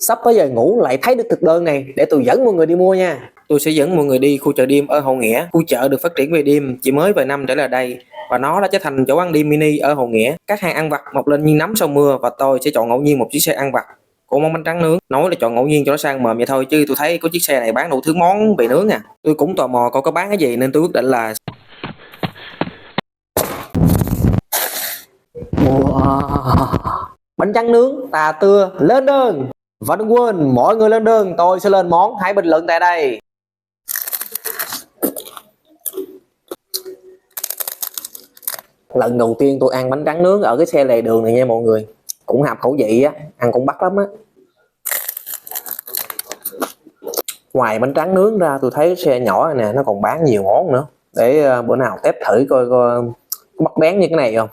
Sắp tới giờ ngủ lại thấy được thực đơn này, để tôi dẫn mọi người đi mua nha. Tôi sẽ dẫn mọi người đi khu chợ đêm ở Hậu Nghĩa. Khu chợ được phát triển về đêm chỉ mới vài năm trở lại đây và nó đã trở thành chỗ ăn đêm mini ở Hậu Nghĩa. Các hàng ăn vặt mọc lên như nấm sau mưa và tôi sẽ chọn ngẫu nhiên một chiếc xe ăn vặt của món bánh tráng nướng. Nói là chọn ngẫu nhiên cho nó sang mồm vậy thôi, chứ tôi thấy có chiếc xe này bán đủ thứ món về nướng à. Tôi cũng tò mò coi có bán cái gì nên tôi quyết định là bánh tráng nướng tà tưa lên đơn. Và đừng quên mỗi người lên đơn tôi sẽ lên món, hãy bình luận tại đây. Lần đầu tiên tôi ăn bánh tráng nướng ở cái xe lề đường này nha mọi người, cũng hợp khẩu vị á, ăn cũng bắt lắm á. Ngoài bánh tráng nướng ra tôi thấy xe nhỏ này nè nó còn bán nhiều món nữa, để bữa nào test thử coi có bắt bén như cái này không.